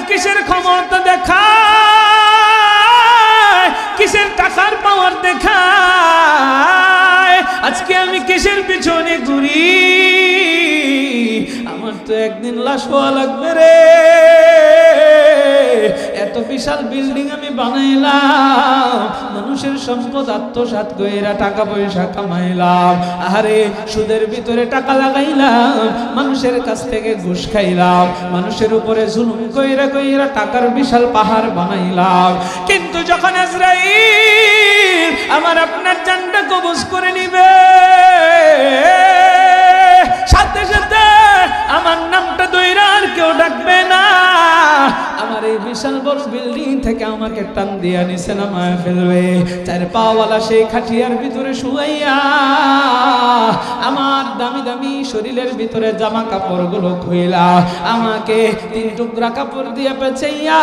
কিসের ক্ষমতা দেখায়, কিসের টাকার পাওয়ার দেখায়, আজকে আমি কিসের পিছনে ঘুরি? আমার তো একদিন লাশ হওয়া লাগবে রে। এত বিশাল বিল্ডিং আমি বানাইলাম, মানুষের সম্পদ আত্মসাৎ কইরা টাকা পয়সা কামাইলাম, আরে সুদের ভিতরে টাকা লাগাইলাম, মানুষের কাছ থেকে ঘুষ খাইলাম, মানুষের উপরে জুলুম কইরা কইরা টাকার বিশাল পাহাড় বানাইলাম। কিন্তু যখন আজরাইল আমার আপনার জানটা কবজ করে নিবে, সাথে সাথে আমার নামটা দইরা আর কেউ ডাকবে না। আমার এই বিশাল বড় বিল্ডিং থেকে আমাকে টান দিয়া নিচে নামায় ফেলবে, চার পাওয়ালা সেই খাটিয়ার ভিতরে শুয়াইয়া আমার দামি দামি শরীরের ভিতরে জামা কাপড় গুলো খুইলা আমাকে 3 টুকরা কাপড় দিয়ে পেঁচাইয়া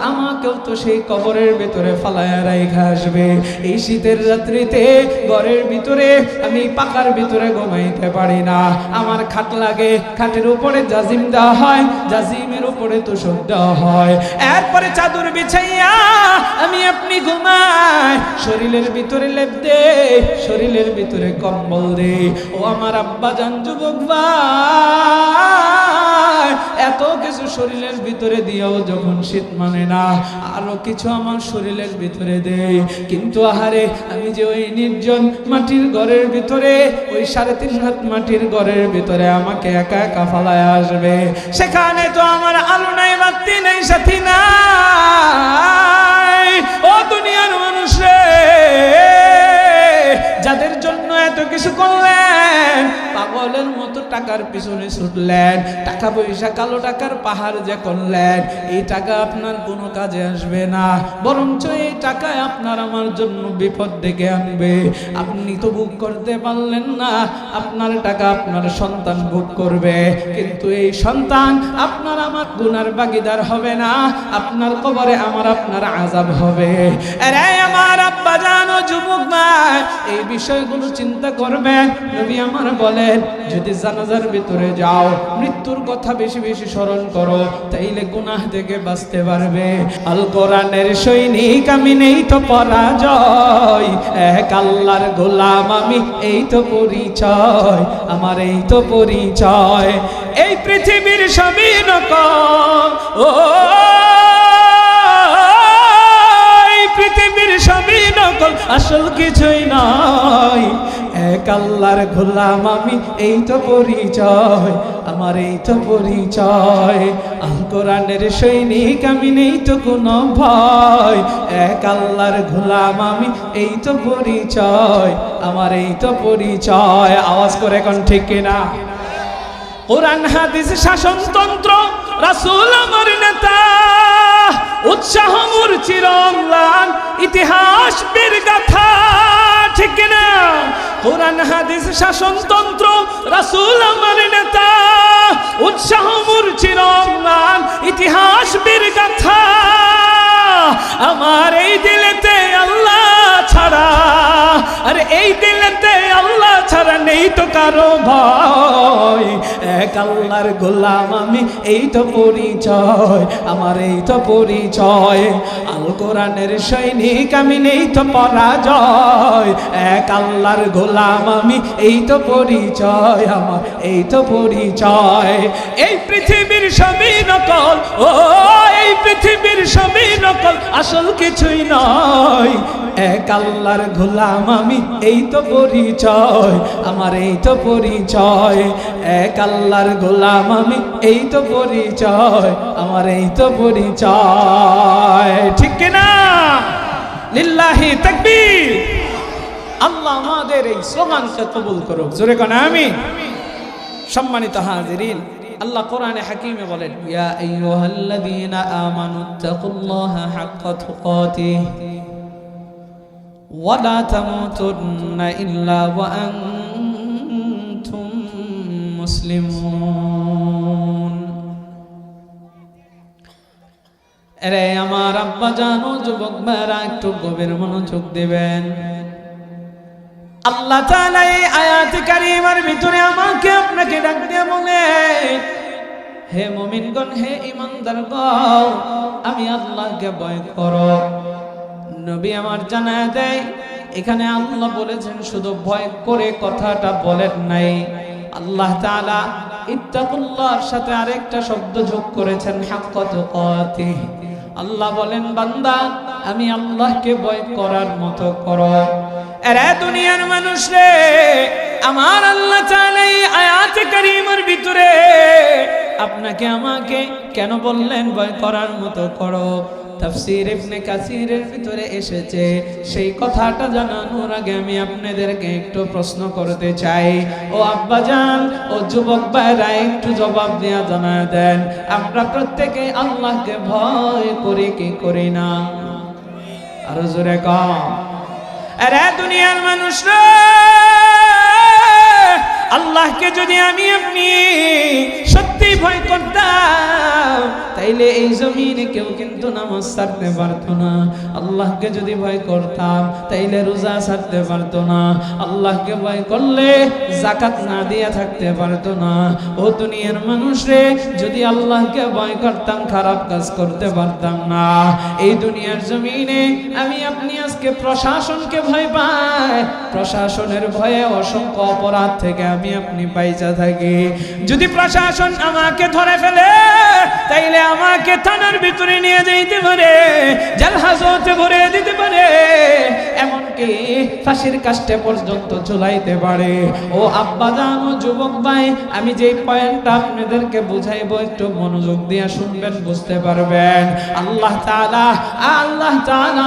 আমাকেও তো সেই কবরের ভিতরে ফালাইয়া রাইখা আসবে। এই শীতের রাত্রিতে ঘরের ভিতরে আমি পাকার ভিতরে ঘুমাইতে পারি না, আমার খাট লাগে, খাটের উপরে জাজিম দেওয়া হয়, জাজিমের উপরে তোষক দেওয়া হয়, এরপরে চাদর বিছাইয়া আমি আপনি ঘুমাই, শরীরের ভিতরে লেপ দে, শরীরের ভিতরে কম্বল দে। ও আমার আব্বা জান যুবক ভাই, এত কিছু শরীরের ভিতরে দিয়েও যখন শীত মানে না, আরো কিছু আমার শরীরের ভিতরে দে। কিন্তু আহারে আমি যে ওই নির্জন মাটির ঘরের ভিতরে, ওই 3.5 হাত মাটির ঘরের ভিতরে আমাকে একা একা ফালায় আসবে, সেখানে তো আমার আলো নাই, বাতি নাই, সাথী নাই। ও দুনিয়ার মানুষ রে, যাদের জন্য এত কিছু করলেন, পাগলের মতো টাকার পিছনে ছুটলেন, টাকা পয়সা কালো টাকার পাহাড় যে করলেন, এই টাকা আপনার কোনো কাজে আসবে না, বরঞ্চ এই টাকায় আপনার আমার জন্য বিপদ ডেকে আনবে। আপনি তো ভোগ করতে পারলেন না, আপনার টাকা আপনার সন্তান ভোগ করবে, কিন্তু এই সন্তান আপনার আমার গুনার ভাগীদার হবে না, আপনার কবরে আমার আপনার আযাব হবে। আরে আমার আব্বা জানো যুবক ভাই, এই বিষয়গুলো চিন্তা করবেন। নবী আমার বলেন, যদি জানাজার ভিতরে যাও, মৃত্যুর কথা বেশি বেশি স্মরণ করো, তাইলে গুনাহ থেকে বাঁচতে পারবে। আল কোরআনের সৈনিক আমি, নেই তো পরাজয়, এক আল্লাহর গোলাম আমি, এই তো পরিচয় আমার, এই তো পরিচয়। এই পৃথিবীর সবই নকল, ও পৃথিবীর সবই নকল, আসল কিছুই নয়, এক আল্লাহর গোলাম আমি, এই তো পরিচয় আমার, এই তো পরিচয়। আল কোরআনের সৈনিক আমি, নেই তো কোনো ভয়, এক আল্লাহর গোলাম আমি, এই তো পরিচয় আমার, এই তো পরিচয়। আওয়াজ করে কোন ঠিক কিনা? কোরআন হাদিস শাসনতন্ত্র, রাসূল আমার নেতা, উৎসাহ মোর চিরম্লান, ইতিহাস বীর গাথা, ঠিক না? কোরআন হাদিস শাসনতন্ত্র, রাসূল আমার নেতা, উৎসাহ মোর চিরম্লান, ইতিহাস বীর গাথা। আমার এই দিলেতে আল্লাহ ছাড়া, আর এই দিলেতে আল্লাহ ছাড়া নেই তো কারো ভয়, এক আল্লাহর গোলাম আমি, এই তো পরিচয় আমার, এই তো পরিচয়। আল কোরআনের সৈনিক আমি, নেই তো পরাজয়, এক আল্লাহর গোলাম আমি, এই তো পরিচয় আমার, এই তো পরিচয়। এই পৃথিবীর সবই নকল, ও এই পৃথিবীর সবই নকল, আসল কিছুই নয়, এক আল্লাহর গোলাম আমি, এই তো পরিচয় আমার, এই তো পরিচয়। এক আল্লাহর গোলাম আমি, এই তো পরিচয় আমার, এই তো পরিচয়। ঠিক কিনা? লিল্লাহি তাকবীর। আল্লাহ আমাদের এই স্লোগানকে কবুল করুক, জোরে কোন আমিন। সম্মানিত হাজিরিন, আল্লাহ কোরআনে হাকিমে বলেন, ইয়া আইয়ুহাল্লাযীনা আমানুত্তাকুল্লাহা হাক্কা তুকাতিহি ওয়া লা তামুতুন্না ইল্লা ওয়া আনতুম মুসলিমুন। আরে আমার আব্বা জানো যুবক ভাইরা, একটু গভীর মনোযোগ দিবেন। আল্লাহ তাআলা এই আয়াত কারীমার ভিতরে আমাকে আপনাকে ডাক দিয়ে বলে, হে মুমিনগণ, হে ঈমানদারগণ, আমি আল্লাহকে ভয় করো। নবী আমার জানায় দেয়, এখানে আল্লাহ বলেছেন শুধু ভয় করে কথাটা বলেন নাই, আল্লাহ তাআলা ইত্তাকুল্লাহর সাথে আরেকটা শব্দ যোগ করেছেন, হাক্কা তুকাতিহ। আল্লাহ বলেন, বান্দা আমি আল্লাহকে ভয় করার মতো করো। এরা দুনিয়ার মানুষ রে, আমার আল্লাহ তাআলা এই আয়াতে কারীমার ভিতরে আপনাকে আমাকে কেন বললেন ভয় করার মতো করো? তাফসীর ইবনে কাসিরের ভিতরে এসেছে। সেই কথাটা জানানোর আগে আমি আপনাদেরকে একটু প্রশ্ন করতে চাই। ও আব্বাজান, ও যুবক ভাইরা, একটু জবাব দেয়া জানায় দেন, আমরা প্রত্যেকে আল্লাহকে ভয় করি কি করি না? আরো জোরে কও। আরে দুনিয়ার মানুষরা, আল্লাহকে যদি আমি আপনি সত্যি ভয় করতাম, তাইলে এই জমিনে কেউ কিন্তু নামাজ ছাড়তে পারতো না। আল্লাহকে যদি ভয় করতাম, তাইলে রোজা ছাড়তে পারতো না। আল্লাহকে ভয় করলে যাকাত না দিয়া থাকতে পারতো না। ও দুনিয়ার মানুষ রে, যদি আল্লাহকে ভয় করতাম, খারাপ কাজ করতে পারতাম না। এই দুনিয়ার জমিনে আমি আপনি আজকে প্রশাসনকে ভয় পাই, প্রশাসনের ভয়ে অসংখ্য অপরাধ থেকে আমি আপনি বাইচা থাকি। যদি প্রশাসন আমাকে ধরে ফেলে, তাইলে আমাকে থানার ভিতরে নিয়ে যাইতে পারে, জেল হাজতে ভরে দিতে পারে, এমনকি ফাঁসির কাস্টে পর্যন্ত ঝুলাইতে পারে। ও আব্বাজান, ও যুবক ভাই, আমি যে পয়েন্টটা আপনাদেরকে বুঝাইবো একটু মনোযোগ দিয়ে শুনবেন, বুঝতে পারবেন। আল্লাহ তাআলা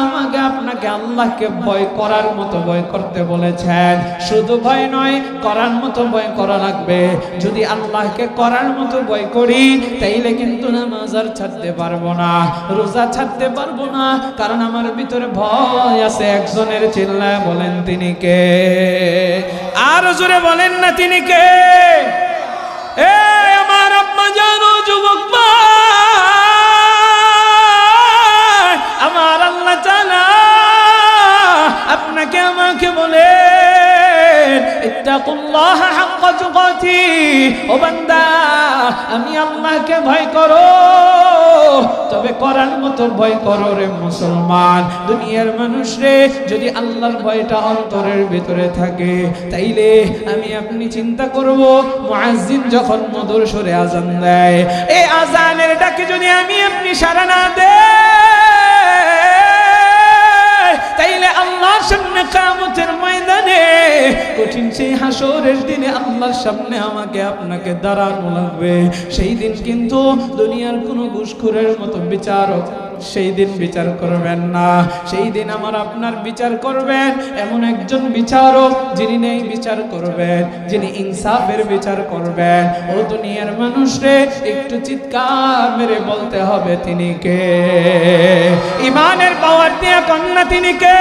আমাকে আপনাকে আল্লাহকে ভয় করার মতো ভয় করতে বলেছেন। শুধু ভয় নয়, করার মতো ভয় করা লাগবে। যদি আল্লাহকে করার মতো ভয় করি, তাইলে কিন্তু নামাজ আর ছাড়তে পারবো না, রোজা ছাড়তে পারবো না, কারণ আমার ভিতরে ভয় আছে একজনের। চিল্লায় বলেন তিনি কে? আর জোরে বলেন না তিনি কে? এ আমার আম্মা জানো, যুবক ভাই, আমার আল্লাহ তাআলা আপনাকে আমাকে বলে, ইত্তাকুল্লাহ হাক্কা তুকাতিহ। ও বান্দা, আমি আল্লাহকে ভয় করো, তবে করার মতো ভয় করো রে মুসলমান। দুনিয়ার মানুষ রে, যদি আল্লাহর ভয়টা অন্তরের ভিতরে থাকে, তাইলে আমি আপনি চিন্তা করব, মুয়াজ্জিন যখন মধুর সুরে আযান দেয়, এই আযানের ডাকে যদি আমি আপনি সাড়া না দেই, তাইলে আল্লাহর সামনে কিয়ামতের ময়দানে, কঠিন সেই হাসরের দিনে আল্লাহর সামনে আমাকে আপনাকে দাঁড়ানো লাগবে। সেই দিন কিন্তু দুনিয়ার কোনো ঘুষখোরের মতো বিচারক সেই দিন বিচার করবেন না। সেই দিন আমার আপনার বিচার করবেন এমন একজন বিচারক, যিনি নেই বিচার করবেন, যিনি ইনসাফের বিচার করবেন। ও দুনিয়ার মানুষরে, একটু চিৎকার মেরে বলতে হবে তিনি কে? ইমানের পাওয়ার দিয়া কন্যা তিনি কে?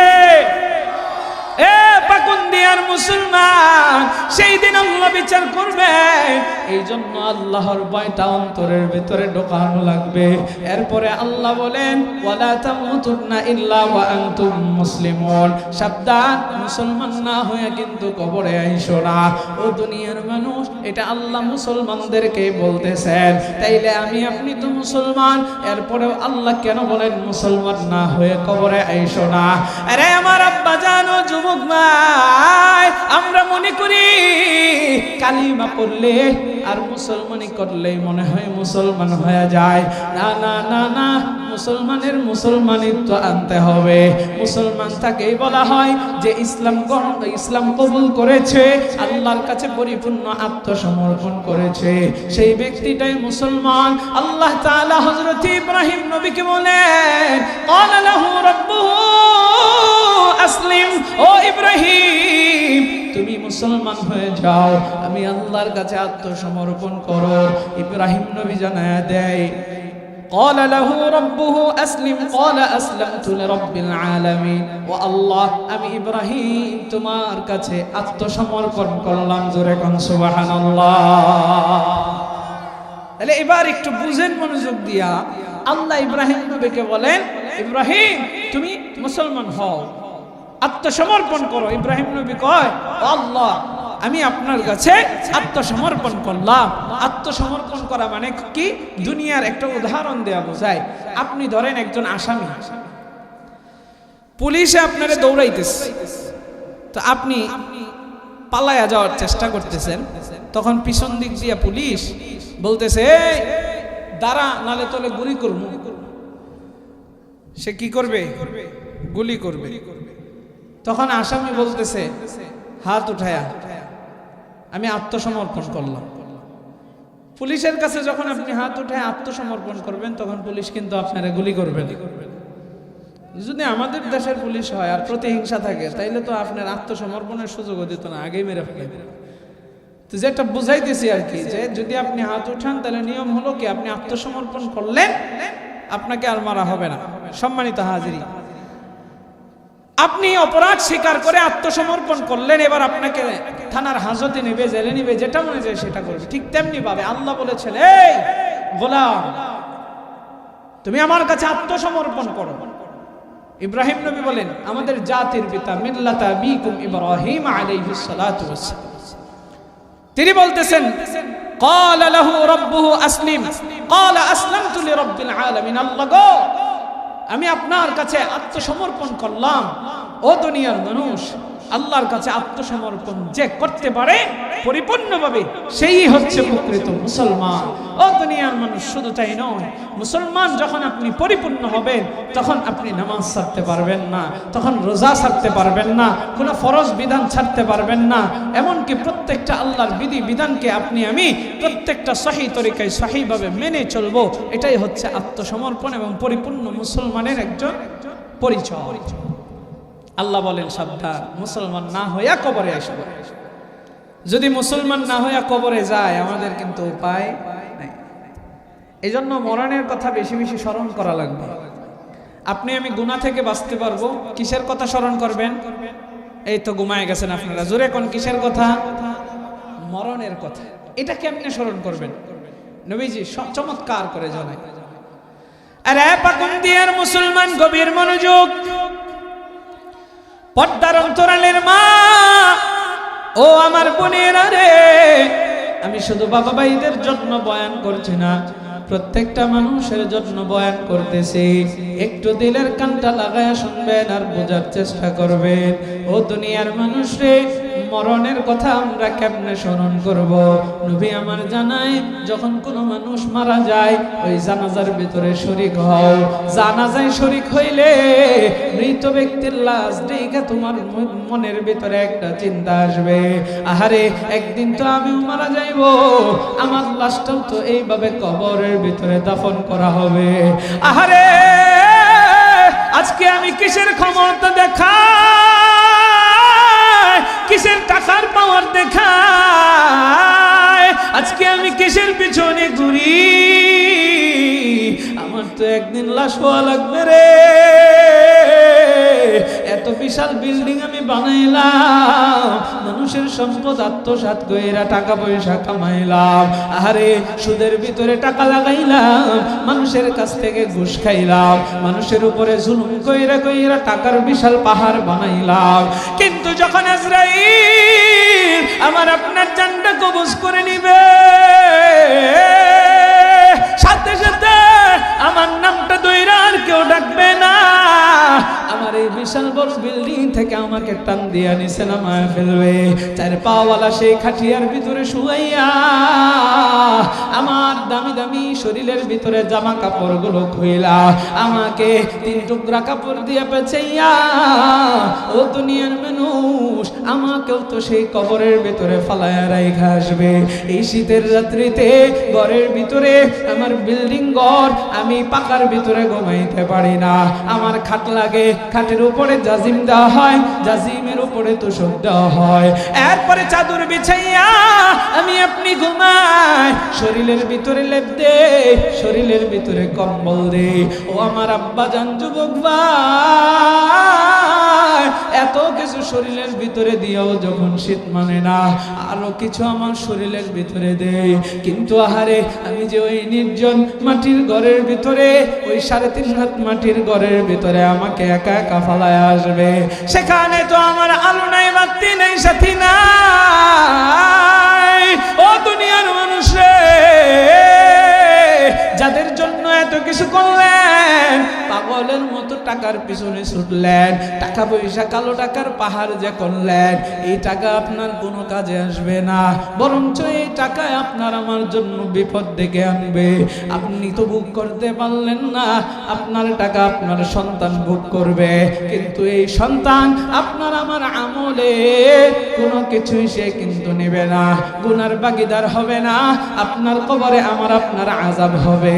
এ পাকুন্দিয়ার মুসলমান, সেই দিন আল্লাহ বিচার করবেন। এই জন্য আল্লাহর ভয়টা অন্তরের ভিতরে ঢোকানো লাগবে। এরপরে আল্লাহ বলেন, ওয়ালা তামুতুন্না ইল্লা ওয়া আনতুম মুসলিমুন। সাবধান, মুসলমান না হয়ে কিন্তু কবরে আইসো না। ও দুনিয়ার মানুষ, এটা আল্লাহ মুসলমানদেরকে বলতেছেন। তাইলে আমি আপনি তো মুসলমান, এরপরেও আল্লাহ কেন বলেন মুসলমান না হয়ে কবরে আইসো না? আরে আমার আব্বা জানো, যুবক ভাই, আমরা মনে করি কালিমা পড়লে আর মুসলমানি করলেই মনে হয় মুসলমান হয়ে যায়। না না না না, মুসলমানের মুসলমানিত্ব আনতে হবে। মুসলমান তাকেই বলা হয় যে ইসলাম কবুল করেছে, আল্লাহর কাছে পরিপূর্ণ আত্মসমর্পণ করেছে, সেই ব্যক্তিটাই মুসলমান। আল্লাহ তাআলা হযরত ইব্রাহিম নবীকে বলেন, ক্বালা লাহু রাব্বুহু আসলিম। ও ইব্রাহিম, তুমি মুসলমান হয়ে যাও, আমি আল্লাহর কাছে আত্মসমর্পণ করো। ইব্রাহিম নবী জানায়া দেয়, قال له ربه أسلم قال أسلمت لرب العالمين। ও আল্লাহ, আমি ইব্রাহিম তোমার কাছে আত্মসমর্পণ করলাম। জোরে কোন সুবহানাল্লাহ। তাহলে এবার একটু বুঝেন মনোযোগ দিয়া। আল্লাহ ইব্রাহিম নবীকে বলেন, ইব্রাহিম তুমি মুসলমান হও, আত্মসমর্পণ করো। ইব্রাহিম নবী কয়, আল্লাহ আমি আপনার কাছে আত্মসমর্পণ করলাম। আত্মসমর্পণ করা মানে কি? দুনিয়ার একটা উদাহরণ দেওয়া বোঝায়। আপনি ধরেন একজন আসামি, পুলিশে আপনারে দৌড়াইতেছে, তো আপনি পালায়া যাওয়ার চেষ্টা করতেছেন, তখন পিছন দিক দিয়ে পুলিশ বলতেছে এই দাঁড়া, নালে তোলে গুলি করব। সে কি করবে? গুলি করবে। তখন আসামি বলতেছে হাত উঠায়া আমি আত্মসমর্পণ করলাম। পুলিশের কাছে যখন আপনি হাত উঠায় আত্মসমর্পণ করবেন, তখন পুলিশ কিন্তু আপনারা গুলি করবে না। যদি আমাদের দেশের পুলিশ হয় আর প্রতিহিংসা থাকে, তাইলে তো আপনার আত্মসমর্পণের সুযোগও দিত না, আগেই মেরে ফেলে। তো যেটা বুঝাইতেছি আর কি, যে যদি আপনি হাত উঠান তাহলে নিয়ম হলো কি, আপনি আত্মসমর্পণ করলেন, আপনাকে আর মারা হবে না। সম্মানিত হাজিরি, আপনি অপরাধ স্বীকার করে আত্মসমর্পণ করলেন, এবার আপনাকে থানার হাজতে নেবে, জেলে নেবে, যেটা মনে যায় সেটা করবে। ঠিক তেমনি ভাবে আল্লাহ বলেছেন এই গোলাম, তুমি আমার কাছে আত্মসমর্পণ করো। ইব্রাহিম নবী বলেন আমাদের জাতির পিতা মিল্লাতা আবিকুম ইব্রাহিম আলাইহিস সালাতু ওয়াসসালাম, তিনি বলতেছেন ক্বালা লাহু রাব্বুহু আসলিম ক্বালা আসলামতু লিরাব্বিল আলামিন। আল্লাহ গো, আমি আপনার কাছে আত্মসমর্পণ করলাম। ও দুনিয়ার মানুষ, আল্লাহর কাছে আত্মসমর্পণ যে করতে পারে পরিপূর্ণভাবে, সেই হচ্ছে প্রকৃত মুসলমান। ও দুনিয়ার মানুষ, শুধু তাই নয়, মুসলমান যখন আপনি পরিপূর্ণ হবেন, তখন আপনি নামাজ ছাড়তে পারবেন না, তখন রোজা ছাড়তে পারবেন না, কোনো ফরজ বিধান ছাড়তে পারবেন না, এমনকি প্রত্যেকটা আল্লাহর বিধি বিধানকে আপনি আমি প্রত্যেকটা সহি তরিকায় সহিভাবে মেনে চলবো। এটাই হচ্ছে আত্মসমর্পণ এবং পরিপূর্ণ মুসলমানের একজন পরিচয়। আল্লাহ বলেন সাবধান, মুসলমান না হইয়া কবরে আসবে। যদি মুসলমান না হইয়া কবরে যায়, আমাদের কিন্তু উপায় নাই। এই জন্য মরণের কথা বেশি বেশি স্মরণ করা লাগবে। আপনি আমি গুনাহ থেকে বাঁচতে পারবো, কিসের কথা স্মরণ করবেন? এই তো ঘুমায় গেছেন আপনারা, জোরে কোন কিসের কথা? মরণের কথা। এটা কেমনে স্মরণ করবেন? নবীজি চমৎকার করে জানায়। আরে পাকুম দিয়ার মুসলমান, গভীর মনোযোগ। পর্দার অন্তরালের মা, ও আমার বোনেরা রে, আমি শুধু বাবা ভাইদের জন্য বয়ান করছি না, প্রত্যেকটা মানুষের জন্য বয়ান করতেছি। একটু দিলের কানটা লাগায়া শুনবেন আর বোঝার চেষ্টা করবেন। ও দুনিয়ার মানুষ রে, মরণের কথা আমরা কেমনে স্মরণ করব? নবী আমার জানায়, যখন কোনো মানুষ মারা যায়, ওই জানাজার ভিতরে শরীক হও। জানাজায় শরীক হইলে মৃত ব্যক্তির লাশ দেখে তোমার মনের ভিতরে একটা চিন্তা আসবে, আহারে একদিন তো আমিও মারা যাইব, আমার লাশটাও তো এইভাবে কবরের ভিতরে দাফন করা হবে। আহারে আজকে আমি কিসের ক্ষমতা দেখায়, কিসের টাকার পাওয়ার দেখায়, আজকে আমি কিসের পিছনে ঘুরি? আমার তো একদিন লাশ হওয়া লাগবে রে। এত বিশাল বিল্ডিং আমি বানাইলাম, মানুষের সম্পদ আত্মসাৎ কইরা টাকা পয়সা কামাইলাম, আরে সুদের ভিতরে টাকা লাগাইলাম, মানুষের কাছ থেকে ঘুষ খাইলাম, মানুষের উপরে জুলুম কইরা কইরা টাকার বিশাল পাহাড় বানাইলাম। কিন্তু যখন আজরাইল আমার আপনার জানটা কবজ করে নিবে, সাথে সাথে আমার নামটা দইরা আর কেউ ডাকবে না। আমার এই বিশাল বড় বিল্ডিং থেকে আমাকে টান দিয়া নিচে নামায় ফেলবে, চার পাওয়ালা সেই খাটিয়ার ভিতরে শুয়াইয়া আমার দামি দামি শরীরের ভিতরে জামা কাপড় গুলো খুইলা আমাকে 3 টুকরা কাপড় দিয়ে পেঁচাইয়া, ও দুনিয়ার মানুষ, আমাকেও তো সেই কবরের ভিতরে ফালায়া রাইখা আসবে। এই শীতের রাত্রিতে ঘরের ভিতরে, আমার বিল্ডিং ঘর, আমি পাকার ভিতরে ঘুমাইতে পারি না, আমার খাট লাগে, খাটের উপরে জাজিম দেওয়া হয়, জাজিমের উপরে তোষক দেওয়া হয়, এরপরে চাদর বিছাইয়া আমি আপনি ঘুমাই, শরীরের ভিতরে লেপ দে, শরীরের ভিতরে কম্বল দে। ও আমার আব্বা জান, যুবক ভাই, এত কিছু শরীরের ভিতরে দিয়েও যখন শীত মানে না, আরো কিছু আমার শরীরের ভিতরে দেয়, কিন্তু আহারে আমি যে ওই নির্জন মাটির ঘরের ভিতরে, ওই 3.5 হাত মাটির ঘরের ভিতরে আমাকে একা একা ফালায় আসবে, সেখানে তো আমার আলো নাই, বাতি নাই, সাথী নাই। ও দুনিয়ার মানুষ রে, যাদের জন্য এত কিছু করলেন, পাগলের মতো টাকার পিছনে ছুটলেন, টাকা পয়সা কালো টাকার পাহাড় যে করলেন, এই টাকা আপনার কোনো কাজে আসবে না, বরঞ্চ এই টাকায় আপনার আমার জন্য বিপদ ডেকে আনবে। আপনি তো ভোগ করতে পারলেন না, আপনার টাকা আপনার সন্তান ভোগ করবে, কিন্তু এই সন্তান আপনার আমার আমলে কোনো কিছুই সে কিন্তু নেবে না, গুনার ভাগীদার হবে না, আপনার কবরে আমার আপনার আযাব হবে।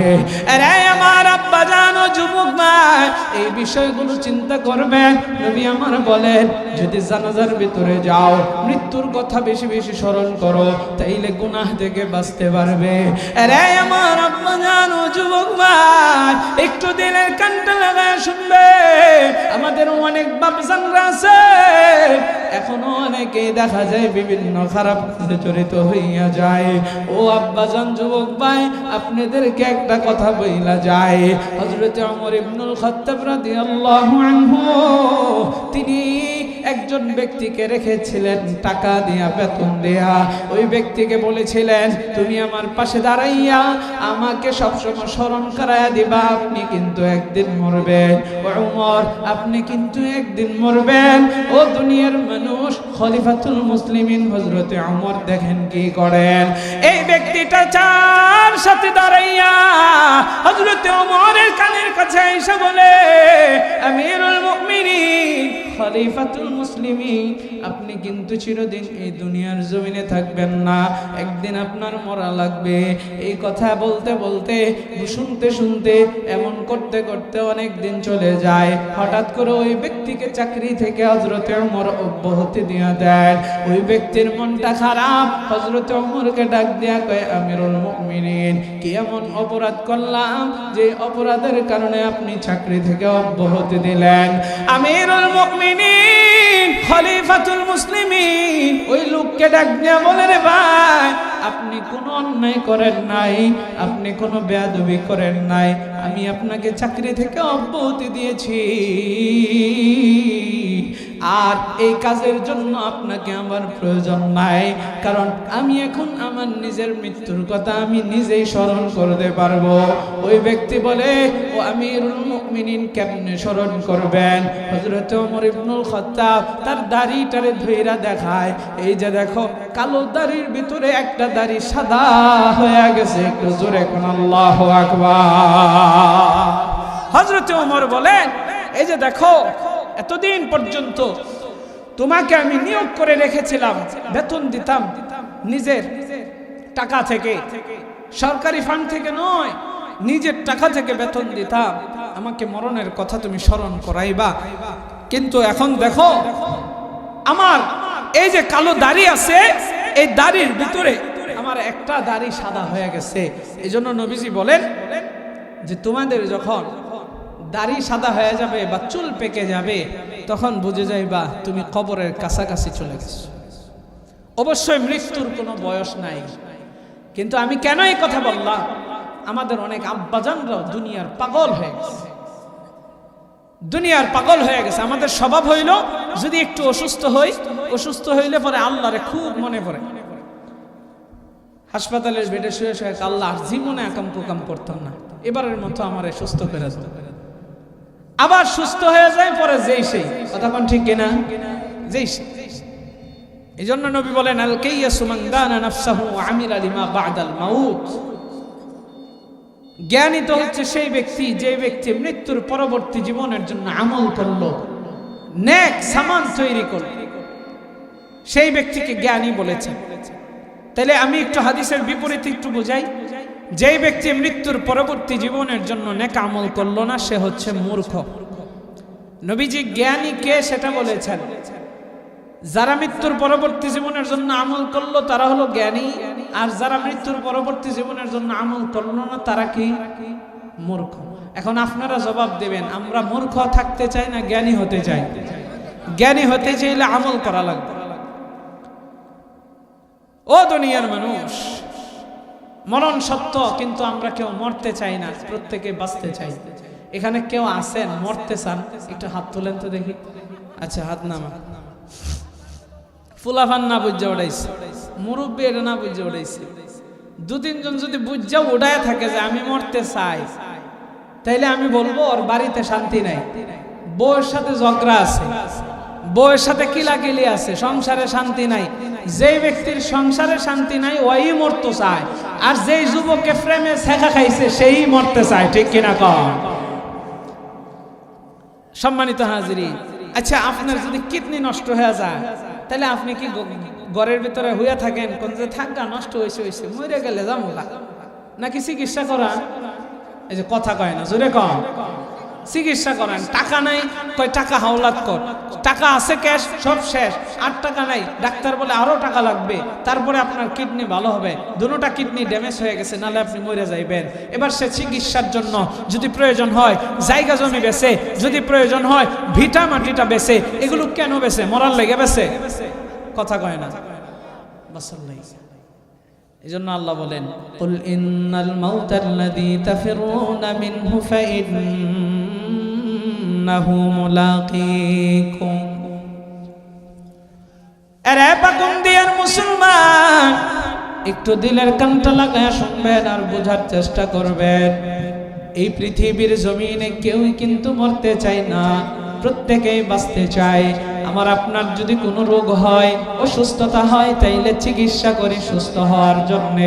আরে আমার আব্বা জানো যুবক ভাই, এই বিষয়গুলো চিন্তা করবেন। নবী আমার বলেন, যদি জানাজার ভিতরে যাও, মৃত্যুর কথা বেশি বেশি স্মরণ করো, তাইলে গুনাহ থেকে বাঁচতে পারবে। আরে আমার আব্বা জানো যুবক ভাই, একটু দিলের কানটা লাগায় শুনবে। আমাদের অনেক বাপজানরা আছে, এখনো অনেকে দেখা যায় বিভিন্ন খারাপ কাজে জড়িত হইয়া যায়। ও আব্বাজান যুবক ভাই, আপনাদেরকে একটা কথা বইলা যায়, হযরত ওমর ইবনুল খাত্তাব রাদিয়াল্লাহু আনহু তিনি একজন ব্যক্তিকে রেখেছিলেন টাকা দিয়া, বেতন দেয়া। ওই ব্যক্তিকে বলেছিলেন, তুমি আমার পাশে দাঁড়াইয়া আমাকে সবসময় স্মরণ করায়া দিবা, আপনি কিন্তু একদিন মরবেন। ও ওমর, আপনি কিন্তু একদিন মরবেন। ও দুনিয়ার মানুষ, খলিফাতুল মুসলিমিন হযরত ওমর দেখেন কি করেন। এই ব্যক্তিটা চার সাথে দাঁড়াইয়া হযরত ওমরের কানের কাছে এসে বলে, আমিরুল মুমিনিন, খলিফাতুল মুসলিমিন, আপনি কিন্তু চিরদিন এই দুনিয়ার জমিনে থাকবেন না, একদিন আপনার মরা লাগবে। এই কথা বলতে বলতে, শুনতে শুনতে, এমন করতে করতে অনেক দিন চলে যায়। হঠাৎ করে ওই ব্যক্তিকে চাকরি থেকে হযরত ওমর অব্যাহতি দিয়ে দেন। ওই ব্যক্তির মনটা খারাপ, হযরত ওমরকে ডাক দিয়া কয়, আমিরুল মুমিনিন, কি এমন অপরাধ করলাম যে অপরাধের কারণে আপনি চাকরি থেকে অব্যাহতি দিলেন? আমিরুল মুমিনিন, খলিফাতুল মুসলিমিন ওই লোককে ডাক দিয়া বলে, রে ভাই, আপনি কোনো অন্যায় করেন নাই, আপনি কোনো বেয়াদবি করেন নাই, আমি আপনাকে চাকরি থেকে অব্যাহতি দিয়েছি, আর এই কাজের জন্য আপনাকে আমার প্রয়োজন নাই, কারণ আমি এখন আমার নিজের মৃত্যুর কথা আমি নিজেই স্মরণ করতে পারবো। ওই ব্যক্তি বলে, ও আমিরুল মুমিনিন, কেমনে স্মরণ করবেন? হযরত ওমর ইবনুল খাত্তাব তার দাড়িটারে ধইরা দেখায়, এই যে দেখো, কালো দাড়ির ভিতরে একটা দাড়ি সাদা হয়ে গেছে, একটু জোরে কোন আল্লাহু আকবার। হযরত ওমর বলেন, এই যে দেখো, এতদিন পর্যন্ত তোমাকে আমি নিয়োগ করে রেখেছিলাম, বেতন দিতাম নিজের টাকা থেকে, সরকারি ফান্ড থেকে নয়, নিজের টাকা থেকে বেতন দিতাম, আমাকে মরণের কথা তুমি স্মরণ করাইবা, কিন্তু এখন দেখো আমার এই যে কালো দাড়ি আছে, এই দাড়ির ভিতরে আমার একটা দাড়ি সাদা হয়ে গেছে। এই জন্য নবীজি বলেন যে তোমাদের যখন দাড়ি সাদা হয়ে যাবে বা চুল পেকে যাবে, তখন বুঝে যাইবা তুমি কবরের কাছাকাছি চলে গেছো। অবশ্যই মৃত্যুর কোনো বয়স নাই, কিন্তু আমি কেন এই কথা বললাম, আমাদের অনেক আব্বাজানরাও দুনিয়ার পাগল হয়ে গেছে, দুনিয়ার পাগল হয়ে গেছে। আমাদের স্বভাব হইল, যদি একটু অসুস্থ হই, অসুস্থ হইলে পরে আল্লাহরে খুব মনে পড়ে, হাসপাতালের বেডে শুয়ে শুয়ে আল্লাহ জীবনে আকাম কুকাম করতাম না, এবারের মতো আমারে সুস্থ করে দাও, আবার সুস্থ হয়ে যায়, পরে যেই সেই কথা কোন ঠিক কিনা, যেই সেই। এই জন্য নবী বলেন, আল কাইয়াসু মান দানা নাফসাহু ওয়া আমিলা লিমা বা'দাল মাউত। জ্ঞানী তো হচ্ছে সেই ব্যক্তি, যে ব্যক্তি মৃত্যুর পরবর্তী জীবনের জন্য আমল করলো, নেক সামান তৈরি করলো, সেই ব্যক্তিকে জ্ঞানী বলেছে। তাহলে আমি একটু হাদিসের বিপরীতে একটু বোঝাই, যে ব্যক্তি মৃত্যুর পরবর্তী জীবনের জন্য নেক আমল করলো না, সে হচ্ছে মূর্খ। নবীজি জ্ঞানী কে সেটা বলেছেন, যারা মৃত্যুর পরবর্তী জীবনের জন্য আমল করলো তারা হলো জ্ঞানী, আর যারা মৃত্যুর পরবর্তী জীবনের জন্য আমল করলো না তারা কি? মূর্খ। এখন আপনারা জবাব দেবেন, আমরা মূর্খ থাকতে চাই না জ্ঞানী হতে চাই? জ্ঞানী হতে চাইলে আমল করা লাগবে। ও দুনিয়ার মানুষ, মরণ সত্য, কিন্তু আমরা কেউ মরতে চাই না, প্রত্যেকে বাঁচতে চাই। এখানে কেউ আছেন মরতে চান? একটু হাত তোলেন তো দেখি। আচ্ছা, হাত নামা। ফুলাফান না বুঝে উড়াইছে, মুরব্বী এটা না বুঝে উড়াইছে। দু তিনজন যদি বুঝে উড়ায় থাকে যে আমি মরতে চাই, তাইলে আমি বলবো ওর বাড়িতে শান্তি নাই, বউয়ের সাথে ঝগড়া আছে, বউয়ের সাথে কিলাকিলি আছে, সংসারে শান্তি নাই। যেই ব্যক্তির সংসারে শান্তি নাই ওই মরতে চায়, আর যেই যুবককে প্রেমে ছেঁকা খাইছে সেই মরতে চায়। ঠিক কিনা কম? সম্মানিত হাজিরিন, আচ্ছা, আপনার যদি কিডনি নষ্ট হয়ে যায়, তাহলে আপনি কি ঘরের ভিতরে হইয়া থাকেন কোন যে থাকা নষ্ট হয়েছে হয়েছে মরে গেলে যাবো নাকি চিকিৎসা করান? এই যে কথা কয় না, জোরে কম, চিকিৎসা করেন। টাকা নাই, কয় টাকা হাওলাত কর, টাকা আছে ক্যাশ, সব শেষ, আর টাকা নাই, ডাক্তার বলে আরো টাকা লাগবে, তারপরে আপনার কিডনি ভালো হবে। দুটোটা কিডনি ড্যামেজ হয়ে গেছে, নাহলে আপনি মরে যাইবেন। এবার সে চিকিৎসার জন্য যদি প্রয়োজন হয় জায়গা জমি বেচে, যদি প্রয়োজন হয় ভিটা মাটিটা বেচে। এগুলো কেন বেচে? মরার লেগে বেচে? কথা কয় না, বাসার লেগে। এজন্য আল্লাহ বলেন, কুল ইন্নাল মাউতাল্লাযী তাফিরুনা মিনহু ফাইন্নাহু মুলাকীকুম। আরে পাকুম দিয়ার মুসলমান, একটু দিলের কানটা লাগায় শুনবেন আর বোঝার চেষ্টা করবেন। এই পৃথিবীর জমিনে কেউই কিন্তু মরতে চায় না, প্রত্যেকেই বাঁচতে চায়। আমার আপনার যদি কোনো রোগ হয়, অসুস্থতা হয়, তাইলে চিকিৎসা করি সুস্থ হওয়ার জন্য।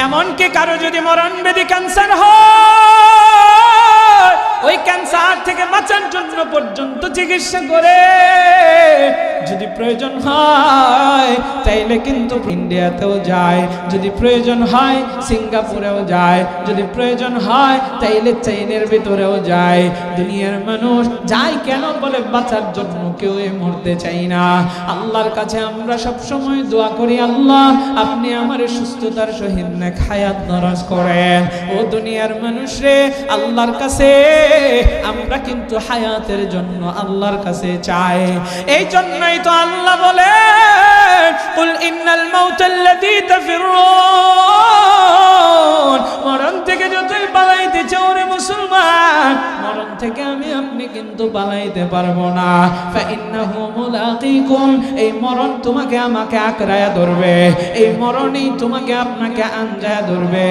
এমনকি কারো যদি মরণব্যাধি ক্যান্সার হয়, ওই ক্যান্সার থেকে বাঁচার জন্য পর্যন্ত চিকিৎসা করে। যদি প্রয়োজন হয় তাইলে কিন্তু ইন্ডিয়াতেও যায়, যদি প্রয়োজন হয় সিঙ্গাপুরেও যায়, যদি প্রয়োজন হয় তাইলে চীনের ভিতরেও যায়। দুনিয়ার মানুষ যায় কেন? বলে বাঁচার জন্য। কেউ মরতে চাই না। আল্লাহর কাছে আমরা সব সময় দোয়া করি, আল্লাহ আপনি আমার সুস্থতার সহিত নেক হায়াত দরাজ করেন। ও দুনিয়ার মানুষ রে, আল্লাহর কাছে আমরা কিন্তু হায়াতের জন্য আল্লাহর কাছে চাই। এই জন্যই তো আল্লাহ বলেন, কুল ইন্নাল মাউতাল্লাযী তাফিরুন। মরণ থেকে যতই পালাইতে চাও রে মুসলমান, মরণ থেকে আমি আপনি কিন্তু পালাইতে পারবো না। ফাইন্নাহু মুলাকীকুম। এই মরণ তোমাকে আমাকে আঁকড়ায়া ধরবে, এই মরণই তোমাকে আপনাকে আঞ্জায়া ধরবে।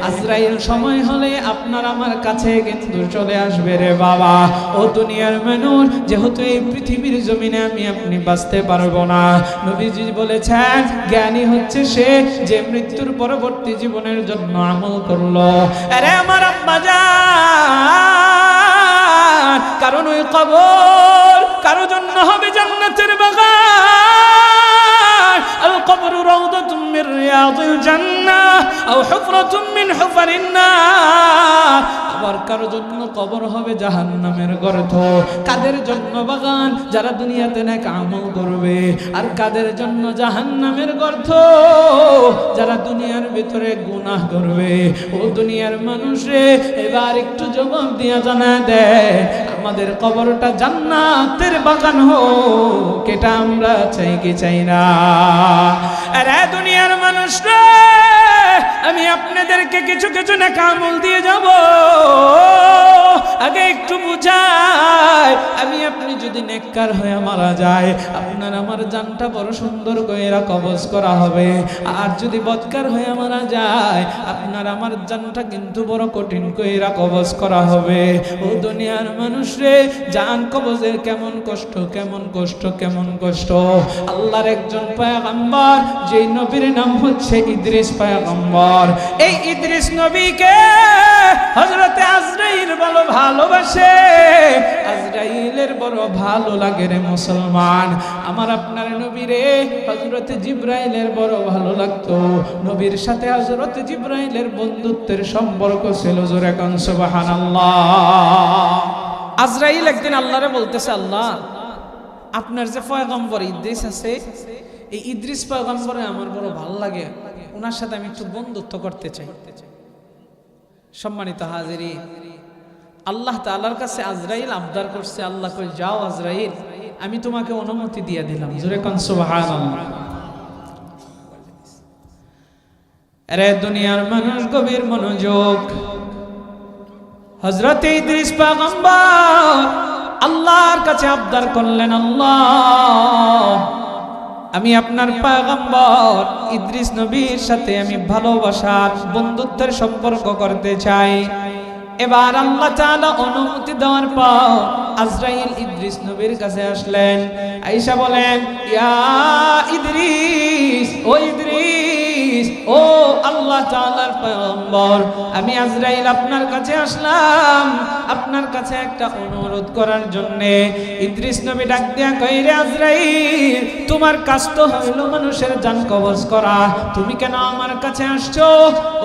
আজরাইল সময় হলে আপনার আমার কাছে কিন্তু চলে আসবে রে বাবা। ও দুনিয়ার মানুষ, যেহেতু এই পৃথিবীর জমিনে আমি আপনি বাঁচতে পারবো না, নবীজি বলেছেন জ্ঞানী হচ্ছে সে যে মৃত্যুর পরবর্তী জীবনের জন্য আমল করলো। আরে আমার আব্বা জান, কারণ ওই কবর কারো জন্য হবে জান্নাতের বাগান। আল কবরু রাউদাতুম মির রিয়াদিল জান্নাহ আও হুফরাতুম মিন হুফারিন নার। আবার কারো জন্য কবর হবে জাহান্নামের গর্ত। কাদের জন্য বাগান? যারা দুনিয়াতে নেক আমল করবে। আর কাদের জন্য জাহান্নামের গর্ত? যারা দুনিয়ার ভিতরে গুনাহ করবে। ও দুনিয়ার মানুষে, এবার একটু জবাব দিয়া জানা দেয়, আমাদের কবরটা জান্নাতের বাগান হোক, এটা আমরা চাই কি চাই না? আরে দুনিয়ার মানুষরা, আমি আপনাদেরকে কিছু কিছু নেক আমল দিয়ে যাব। আগে একটু বুঝাই, আমি আপনি যদি নেককার হয়ে মারা যায়, আপনার আমার জানটা বড় সুন্দর কইরা কবজ করা হবে। আর যদি বদকার হয়ে মারা যায়, আপনার আমার জানটা কিন্তু বড় কঠিন কইরা কবজ করা হবে। ও দুনিয়ার মানুষ রে, জান কবজের কেমন কষ্ট, কেমন কষ্ট, কেমন কষ্ট। আল্লাহর একজন পয়গম্বর, যেই নবীর নাম হচ্ছে ইদ্রিস পয়গম্বর। এই ইদ্রিস নবীকে হযরতে আজরাইল বড় ভালোবাসে। আজরাইলের বড় ভালো লাগে রে মুসলমান। আমার আপনার নবীরে হযরতে জিবরাইলের বড় ভালো লাগতো। নবীর সাথে হযরতে জিবরাইলের বন্ধুত্বের সম্পর্ক ছিল। জোরে কোন সুবহানাল্লাহ। আজরাইল একদিন আল্লাহরে বলতেছে, আল্লাহ আপনার যে পয়গম্বর ইদ্রিস আছে, এই ইদ্রিস পয়গম্বরে আমার বড় ভালো লাগে, ওনার সাথে আমি একটু বন্ধুত্ব করতে চাই। সম্মানিত হাজিরিন, আল্লাহ তাআলার কাছে আজরাইল আবদার করছে। আল্লাহ কই, যাও আজরাইল, আমি তোমাকে অনুমতি দিয়ে দিলাম। জোরে কোন সুবহানাল্লাহ। আরে দুনিয়ার মানুষ গভীর মনোযোগ। হযরত ইদ্রিস পয়গম্বর আল্লাহর কাছে আবদার করলেন, আল্লাহ আমি আপনার পয়গম্বর ইদ্রিস নবীর সাথে আমি ভালোবাসার বন্ধুত্বের সম্পর্ক করতে চাই। এবার আল্লাহ তাআলা অনুমতি দেওয়ার পর আজরাইল ইদ্রিস নবীর কাছে আসলেন। আয়েশা বলেন, ইয়া ইদ্রিস, ও ইদ্রিস, ও আল্লাহ তাআলার পয়গম্বর, আমি আজরাইল আপনার কাছে আসলাম আপনার কাছে একটা অনুরোধ করার জন্য। ইদ্রিস নবী ডাক দিয়া কই, রে আজরাইল, তোমার কাজ তো হইল মানুষের জান কবজ করা, তুমি কেন আমার কাছে আসছো?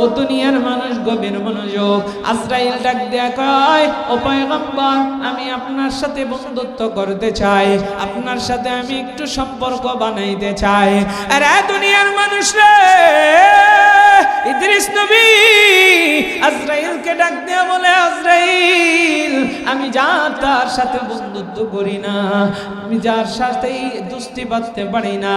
ও দুনিয়ার মানুষ গভীর মনোযোগ। আজরাইল ডাক দিয়া কয়, ও পয়গম্বর, আমি আপনার সাথে বন্ধুত্ব করতে চাই, আপনার সাথে আমি একটু সম্পর্ক বানাইতে চাই। আর দুনিয়ার মানুষ রে, ইদ্রিস নবী আজরাইলকে ডাক দিয়া বলে, আজরাইল, আমি যার সাথে বন্ধুত্ব করি না, আমি যার সাথেই দোস্তি বাঁধতে পারি না,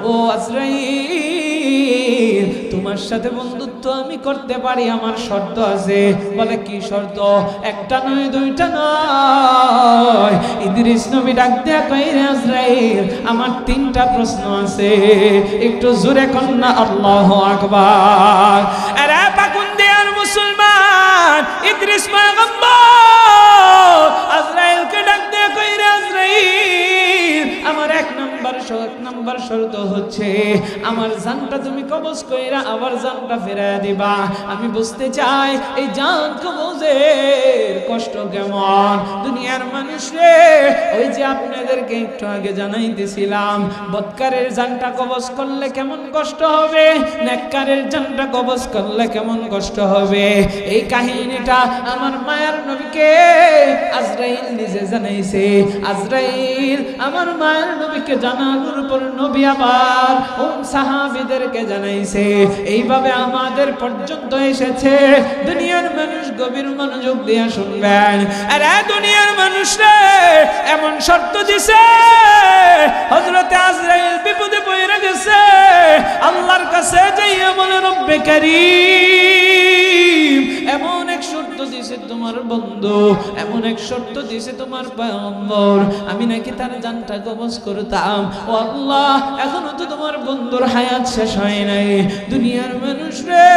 ও আজরাইল, তোমার সাথে বন্ধুত্ব আমি করতে পারি, আমার শর্ত আছে। বলে, কি শর্ত? একটা নয়, দুইটা নয়। ইদ্রিস নবী ডাক দিয়া কই, রে আজরাইল, আমার তিনটা প্রশ্ন আছে, একটু জোরে কন্যা আল্লাহু আকবার। আরে পাকুন্দিয়ার মুসলমান, ইদ্রিস পয়গম্বর আজরাইলকে ডাক দিয়া কই, রে আজরাইল, আমার এক নাম্বার শর্ত হচ্ছে আমার জানটা তুমি কবজ কইরা আবার জানটা ফেরায় দিবা। আমি বুঝতে চাই এই জান কবজের কষ্ট কেমন। দুনিয়ার মানুষ রে, ওই যে আপনাদেরকে একটু আগে জানাইতেছিলাম, বদকারের জানটা কবজ করলে কেমন কষ্ট হবে, নেককারের জানটা কবজ করলে কেমন কষ্ট হবে। এই কাহিনীটা আমার মায়ার নবীকে আজরাইল নিজে জানাইছে। আজরাইল আমার মায়ের নবীকে জানানোর পর নবী আবার সাহাবীদেরকে জানাইছে। এইভাবে আমাদের পর্যন্ত এসেছে। দুনিয়ার মানুষ গভীর মনোযোগ দিয়ে শুনবেন। আরে দুনিয়ার মানুষ রে, এমন শর্ত দিছে, হযরতে আজরাইল বিপদে পড়ে গেছে, আল্লাহর কাছে যাইয়া বলে, রব্বে কারীম, এমন এক শর্ত দিছে তোমার বন্ধু, এমন এক শর্ত দিছে তোমার পয়গম্বর, আমি নাকি তার জানটা কবজ করতাম। ও আল্লাহ, এখনো তো তোমার বন্ধুর হায়াত শেষ হয় নাই। দুনিয়ার মানুষ রে,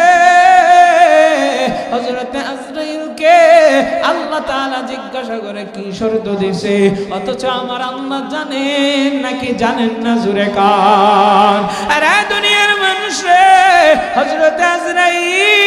হযরতে আজরাইলকে আল্লাহ তাআলা জিজ্ঞাসা করে কি শর্ত দিছে, অথচ আমার আল্লাহ জানেন নাকি জানেন না? জোরে কান। আরে দুনিয়ার মানুষ রে, হযরতে আজরাইল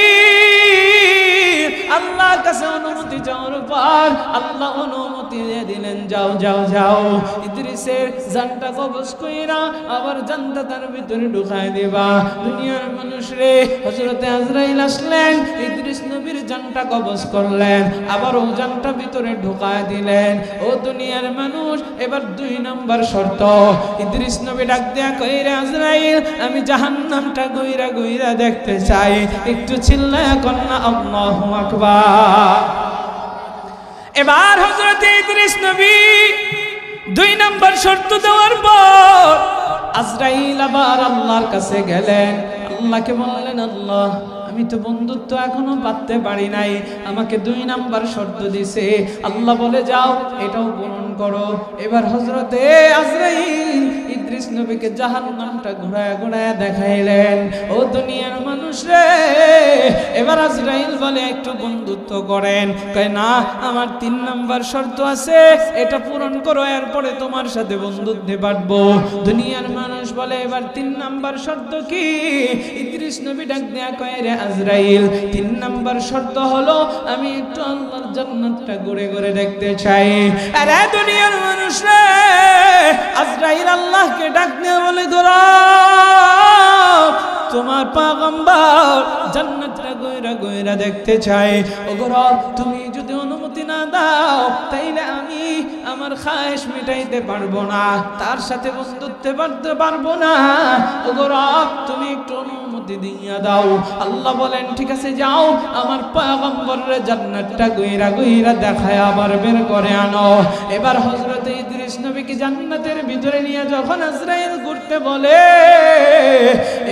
আল্লাহর কাছে অনুমতি চাওয়ার পর আল্লাহ অনুমতি দিয়ে দিলেন, যাও যাও যাও, ইদ্রিসের জানটা কবজ কইরা আবার জানটা তার ভিতরে ঢুকায় দিবা। দুনিয়ার মানুষ রে, হযরতে আজরাইল আসলেন, ইদ্রিস নবীর জানটা কবজ করলেন, আবার ও জানটা ভিতরে ঢুকায় দিলেন। ও দুনিয়ার মানুষ, এবার 2 নাম্বার শর্ত। ইদ্রিস নবী ডাক দেয়া কই, রে আজরাইল, আমি জাহান্নামটা গইরা গইরা দেখতে চাই, একটু চিল্লায়া কন্না আল্লাহু আকবার। এবার হযরত ইদ্রিস নবী 2 নাম্বার শর্ত দেওয়ার পর আজরাইল আবার আল্লাহর কাছে গেলেন, আল্লাহকে বললেন, আল্লাহ, আমি তো বন্ধুত্ব এখনো পাতে পারি নাই, আমাকে 2 নাম্বার শর্ত দিছে। আল্লাহ বলে, যাও, এটাও পূরণ করো। এবার হযরতে আজরাইল ইদ্রিস নবীকে জাহান্নামটা ঘোরায় ঘোরায় দেখাইলেন। ও দুনিয়ার মানুষ রে, এবার আজরাইল বলে, একটু বন্ধুত্ব করেন। কয়, না, আমার 3 নাম্বার শর্ত আছে, এটা পূরণ করো, এরপরে তোমার সাথে বন্ধুত্বে পারবো। দুনিয়ার মানুষ বলে, এবার 3 নাম্বার শর্ত কি? ইদ্রিস নবী ডাক দেয়া কয়, রে আজরাইল, 3 নাম্বার শর্ত হলো আমি একটু আল্লাহর জান্নাতটা ঘুরে ঘুরে দেখতে চাই। আরে দুনিয়ার মানুষ রে, আজরাইল আল্লাহকে ডাক দিয়ে বলে, তোমার পয়গম্বর জান্নাতটা গয়রা গয়রা দেখতে চাই। ও রব, তুমি যদি অনুমতি না দাও তাইলে আমি আমার খায়েশ মিটাইতে পারবো না, তার সাথে বন্ধুত্বে করতে পারবো না। ও রব, তুমি একটু অনুমতি দিয়া দাও। আল্লাহ বলেন, ঠিক আছে, যাও, আমার পয়গম্বরের জান্নাতটা গয়রা গয়রা দেখায় আবার বের করে আনো। এবার হযরত ইদ্রিস ইদ্রিস নবীকে জান্নাতের ভিতরে নিয়ে যখন আজরাইল ঘুরতে বলে,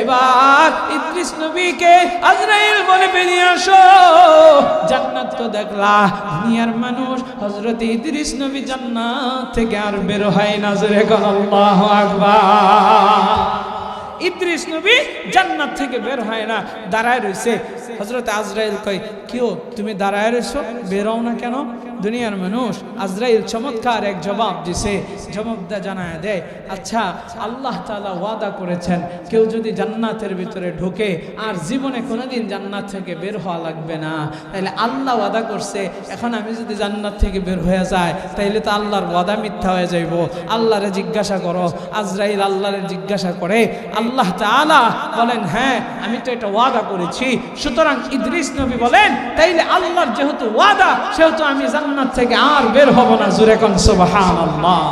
এবার ইদ্রিস নবীকে আজরাইল বলে বেরিয়ে আসো, জান্নাত তো দেখলা, দুনিয়ার মানুষ হযরত ইদ্রিস নবী জান্নাত থেকে আর বের হয় না। জোরে বল আল্লাহু আকবার। ইদ্রিস নবী জান্নাত থেকে বের হয় না, দাঁড়ায় রইছে। হযরত আজরাইল কয়, কিও তুমি দাঁড়ায় রইছো, বের হও না কেন? দুনিয়ার মানুষ। আজরাইল চমৎকার এক জবাব দিছে, জবাবটা জানায় দেয়, আচ্ছা আল্লাহ তাআলা ওয়াদা করেছেন কেউ যদি জান্নাতের ভিতরে ঢোকে আর জীবনে কোনোদিন জান্নাত থেকে বের হওয়া লাগবে না, তাইলে আল্লাহ ওয়াদা করছে, এখন আমি যদি জান্নাত থেকে বের হয়ে যায় তাইলে তো আল্লাহর ওয়াদা মিথ্যা হয়ে যাইব। আল্লাহরে জিজ্ঞাসা করো। আজরাইল আল্লাহরে জিজ্ঞাসা করে, আল্লাহ তাআলা বলেন, হ্যাঁ আমি তো এটা ওয়াদা করেছি। সুতরাং ইদ্রিস নবী বলেন, তাইলে আল্লাহর যেহেতু ওয়াদা সেহেতু আমি জান্নাত থেকে আর বের হব না। জোরে কোন সুবহানাল্লাহ।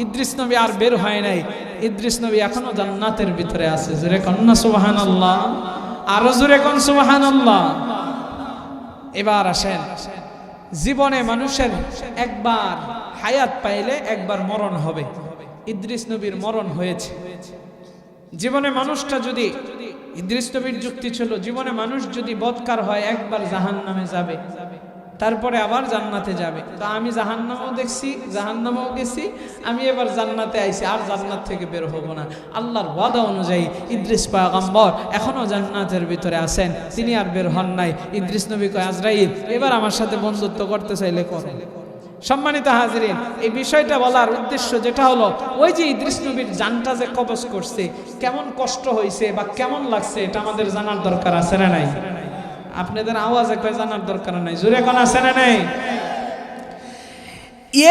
ইদ্রিস নবী আর বের হয় নাই, ইদ্রিস নবী এখনো জান্নাতের ভিতরে আছে। জোরে কোন না সুবহানাল্লাহ, আর জোরে কোন সুবহানাল্লাহ। এবার আসেন, জীবনে মানুষের একবার হায়াত পাইলে একবার মরণ হবে। ইদ্রিস নবীর মরণ হয়েছে। জীবনে মানুষটা যদি, ইদ্রিস নবীর যুক্তি ছিল জীবনে মানুষ যদি বদকার হয় একবার জাহান্নামে যাবে, তারপরে আবার জান্নাতে যাবে। তো আমি জাহান্নামও দেখছি, জাহান্নামও গেছি, আমি এবার জান্নাতে আইছি, আর জান্নাত থেকে বের হব না। আল্লাহর ওয়াদা অনুযায়ী ইদ্রিস পয়গম্বর এখনো জান্নাতের ভিতরে আছেন, তিনি আর বের হন নাই। ইদ্রিস নবী কয়, আজরাইল এবার আমার সাথে বন্ধুত্ব করতে চাইলে করো। সম্মানিত হাজিরিন, এই বিষয়টা বলার উদ্দেশ্য যেটা হলো, ওই যে ইদ্রিস নবীর জানটা যে কবজ করছে, কেমন কষ্ট হয়েছে বা কেমন লাগছে এটা আমাদের জানার দরকার আছে না নাই? আপনাদের আওয়াজ একবার জানার দরকার নাই। জোরে কোন আছে না নাই?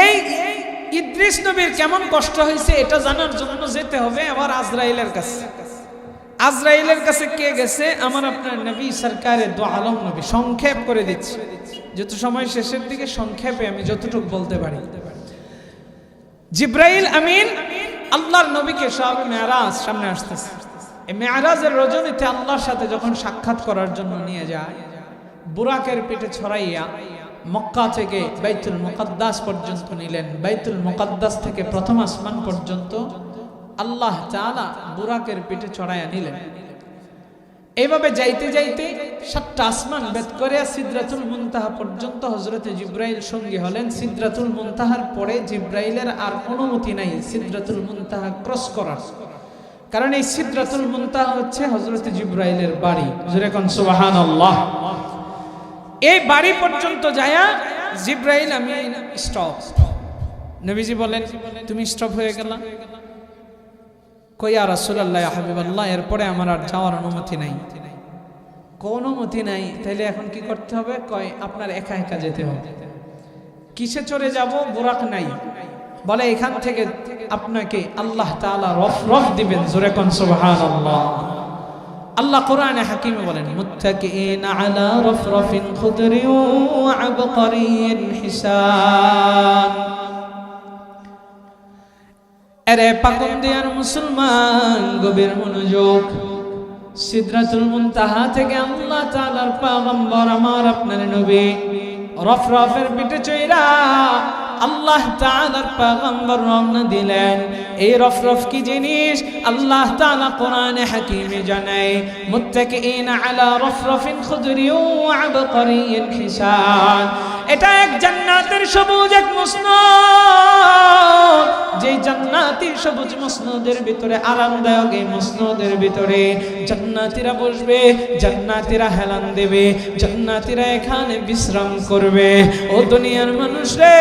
এই ইদ্রিস নবীর কেমন কষ্ট হয়েছে এটা জানার জন্য যেতে হবে আবার আজরাইলের কাছে। আজরাইলের কাছে কে গেছে? আমার আপনার নবী সরকারে দো আলম নবী। সংক্ষেপ করে দিচ্ছি, যেহেতু সময় শেষের দিকে, সংক্ষেপে আমি যতটুকু বলতে পারি। জিব্রাইল আমিন আল্লাহর নবীকে সব মেরাজ সামনে আসতেছে। এই মেরাজের রজনীতে আল্লাহর সাথে যখন সাক্ষাৎ করার জন্য নিয়ে যায়, বুরাকের পিঠে ছড়াইয়া মক্কা থেকে বাইতুল মুকাদ্দাস পর্যন্ত নিলেন। বাইতুল মুকাদ্দাস থেকে প্রথম আসমান পর্যন্ত আল্লাহ তাআলা বুরাকের পিঠে চড়াইয়া নিলেন। এইভাবে যাইতে যাইতে 7টা আসমান ভেদ করে সিদরাতুল মুনতাহা পর্যন্ত হযরত জিব্রাইল সঙ্গী হলেন। সিদরাতুল মুনতাহার পরে জিব্রাইলের আর অনুমতি নাই সিদরাতুল মুনতাহা ক্রস করার, কারণ এই সিদরাতুল মুনতাহা হচ্ছে হযরত জিব্রাইলের বাড়ি। জোরে কোন সুবহানাল্লাহ। এই বাড়ি পর্যন্ত যায়া জিব্রাইল আমিন স্টপ। নবীজি বলেন, তুমি স্টপ হয়ে গেলা? কই, ইয়া রাসূলুল্লাহ ইয়া হাবিবাল্লাহ, এরপরে আমার আর যাওয়ার অনুমতি নাই। কোন অনুমতি নাই? তাইলে এখন কি করতে হবে? কয়, আপনার একা একা যেতে হবে। কিসে চড়ে যাব? বুরাক নাই। বলে, এখান থেকে আপনাকে আল্লাহ তাআলা রফ দিবেন। জোরে কোন সুবহানাল্লাহ। আল্লাহ কোরআনে হাকিমে বলেন, মুত্তাকিইনা আলা রাফরাফিন খুদরি ওয়া আবকারিন হিসান। আরে পাকুন্দিয়ার মুসলমান, গভীর মনোযোগ। সিদরাতুল মুনতাহা থেকে আল্লাহ তাআলার পয়গম্বর আমার আপনার নবী রফরফের পিঠে চড়া আল্লাহ তাআলার পয়গম্বর রওনা দিলেন। এই রফরফ কি জিনিস? আল্লাহ তাআলা কোরআনে হাকিমে জানায়, মুত্তাকিইনা আলা রাফরাফিন খুদরি ওয়া আবকারিন হিসান। এটা এক জান্নাতের সবুজ এক মসনদ, যে জান্নাতি সবুজ মসনদের ভিতরে, আরামদায়ক এই মসনদের ভিতরে জান্নাতীরা বসবে, জান্নাতীরা হেলান দেবে, জান্নাতীরা এখানে বিশ্রাম করবে। ও দুনিয়ার মানুষ রে,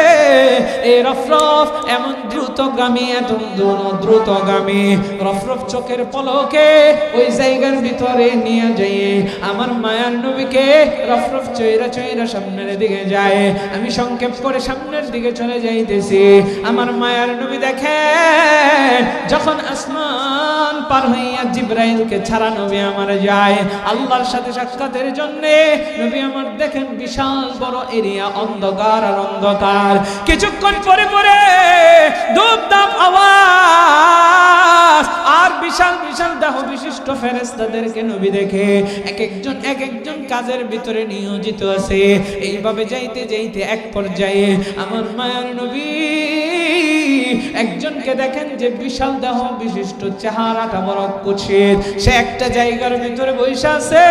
এই রফরফ এমন দ্রুতগামী, এত দ্রুতগামী রফরফ চোখের পলকে ওই জায়গার ভিতরে নিয়ে যায়। আমার মায়ার নবীকে রফরফ চৈরা চৈরা সামনের দিকে যায়। আমি সংক্ষেপ করে সামনের দিকে চলে যাইতেছি। আমার মায়ার নবী দেখেন, যখন আসমান পার হইয়া জিব্রাইলকে ছাড়া নবী আমার যায় আল্লাহর সাথে সাক্ষাতের জন্য। নবী আমার দেখেন বিশাল বড় এরিয়া, অন্ধকার আর অন্ধকার। কিছুক্ষণ পরে পরে ধূপধাপ আওয়াজ, আর বিশাল বিশাল দেহ বিশিষ্ট ফেরেশতাদেরকে নবী দেখে এক একজন কাজের ভিতরে নিয়োজিত আছে। এইভাবে যাইতে যাইতে এক পর্যায়ে আমার মায়ার নবী একজনকে দেখেন যে বিশাল দেহ বিশিষ্ট, চেহারাটা বড় কুৎসিত, সে একটা জায়গার ভিতরে বসে আছে।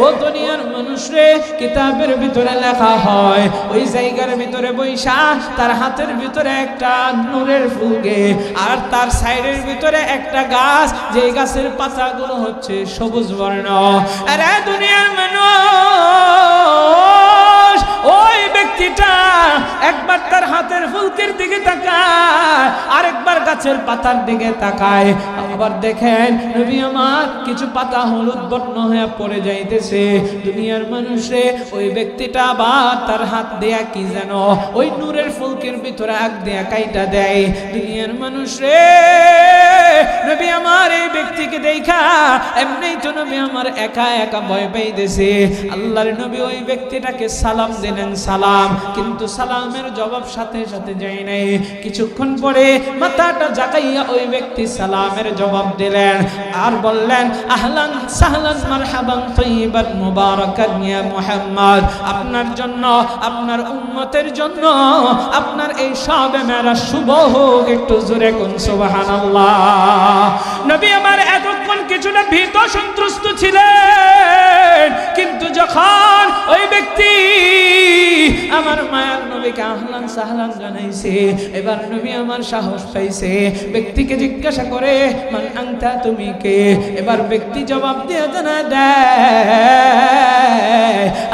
ও দুনিয়ার মানুষ রে, কিতাবের ভিতরে লেখা হয় ওই জায়গার ভিতরে বইসা তার হাতের ভিতরে একটা নূরের ফুলকে, আর তার সাইডের ভিতরে একটা গাছ, যে গাছের পাতাগুলো হচ্ছে সবুজ বর্ণ। আরে দুনিয়ার মানুষ, ওই ব্যক্তিটা একবার তার হাতের ফুলকির দিকে তাকায়, আরেকবার গাছের পাতার দিকে তাকায়। আবার দেখেন নবী আমার কিছু পাতা হলুদ বর্ণ হয়ে পড়ে যাইতেছে। দুনিয়ার মানুষে ওই ব্যক্তিটা আবার তার হাত দেয়া কি যেন ওই নূরের ফুলকির ভিতরে আগ দেয়া কাইটা দেয়। দুনিয়ার মানুষে নবী আমার এই ব্যক্তিকে দেখা এমনি তো নবী আমার একা একা ভয় পাইতেছে। আল্লাহর নবী ওই ব্যক্তিটাকে সালাম দিলেন, সালাম, কিন্তু সালামের জবাব সাথে সাথে যায় নাই। কিছুক্ষণ পরে মাথাটা জাগাইয়া ওই ব্যক্তি সালামের জবাব দিলেন আর বললেন, আহলান সাহলান মারহাবান তাইয়িবান মুবারাকান ইয়া মুহাম্মদ, আপনার জন্য, আপনার উম্মতের জন্য আপনার এই শবে মেরাজ শুভ হোক। একটু জোরে কোন সুবহানাল্লাহ। নবী আমার এতক্ষণ কিছুটা ভীত সন্ত্রস্ত ছিলেন, কিন্তু যখন ওই ব্যক্তি আমার মায়ার নবীকে আহলান সাহলান জানাইছে, এবার নবী আমার সাহস পাইছে। ব্যক্তিকে জিজ্ঞাসা করে, মান আনতা, তুমি কে? এবার ব্যক্তি জবাব দিয়ে জানায় দেয়,